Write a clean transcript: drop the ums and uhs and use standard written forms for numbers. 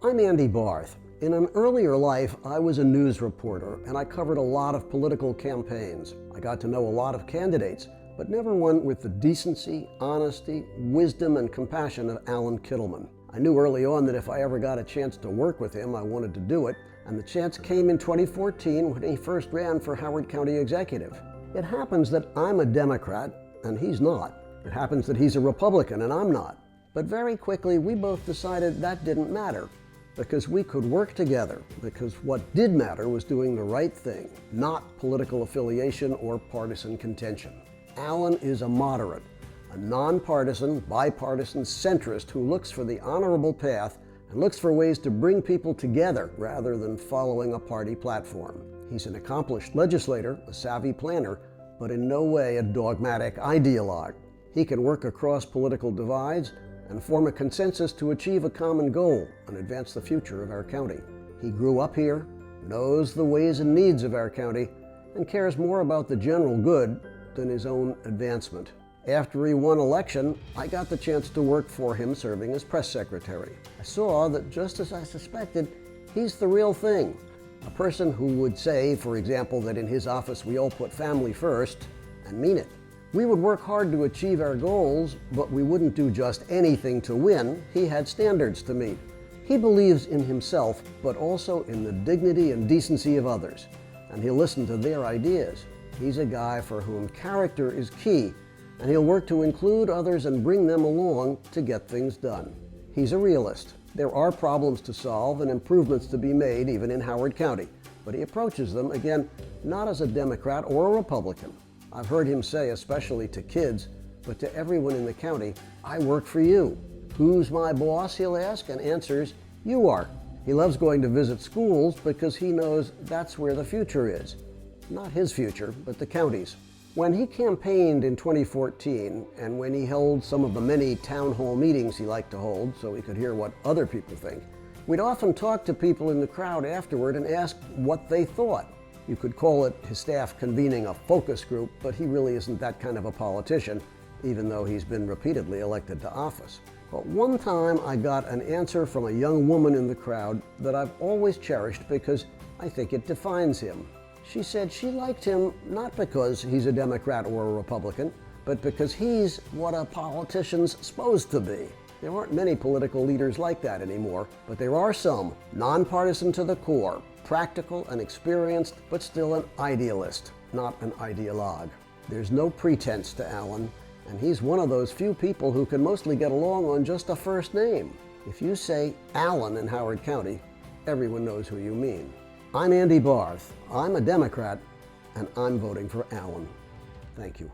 I'm Andy Barth. In an earlier life, I was a news reporter, and I covered a lot of political campaigns. I got to know a lot of candidates, but never one with the decency, honesty, wisdom, and compassion of Allan Kittleman. I knew early on that if I ever got a chance to work with him, I wanted to do it, and the chance came in 2014 when he first ran for Howard County Executive. It happens that I'm a Democrat, and he's not. It happens that he's a Republican, and I'm not. But very quickly, we both decided that didn't matter, because we could work together, because what did matter was doing the right thing, not political affiliation or partisan contention. Allan is a moderate, a nonpartisan, bipartisan centrist who looks for the honorable path and looks for ways to bring people together rather than following a party platform. He's an accomplished legislator, a savvy planner, but in no way a dogmatic ideologue. He can work across political divides and form a consensus to achieve a common goal and advance the future of our county. He grew up here, knows the ways and needs of our county, and cares more about the general good than his own advancement. After he won election, I got the chance to work for him serving as press secretary. I saw that, just as I suspected, he's the real thing. A person who would say, for example, that in his office we all put family first, and mean it. We would work hard to achieve our goals, but we wouldn't do just anything to win. He had standards to meet. He believes in himself, but also in the dignity and decency of others, and he'll listen to their ideas. He's a guy for whom character is key, and he'll work to include others and bring them along to get things done. He's a realist. There are problems to solve and improvements to be made even in Howard County, but he approaches them, again, not as a Democrat or a Republican. I've heard him say, especially to kids, but to everyone in the county, I work for you. Who's my boss, he'll ask, and answers, you are. He loves going to visit schools because he knows that's where the future is. Not his future, but the county's. When he campaigned in 2014, and when he held some of the many town hall meetings he liked to hold so he could hear what other people think, we'd often talk to people in the crowd afterward and ask what they thought. You could call it his staff convening a focus group, but he really isn't that kind of a politician, even though he's been repeatedly elected to office. But one time I got an answer from a young woman in the crowd that I've always cherished because I think it defines him. She said she liked him not because he's a Democrat or a Republican, but because he's what a politician's supposed to be. There aren't many political leaders like that anymore, but there are some, nonpartisan to the core, practical and experienced, but still an idealist, not an ideologue. There's no pretense to Allan, and he's one of those few people who can mostly get along on just a first name. If you say Allan in Howard County, everyone knows who you mean. I'm Andy Barth. I'm a Democrat, and I'm voting for Allan. Thank you.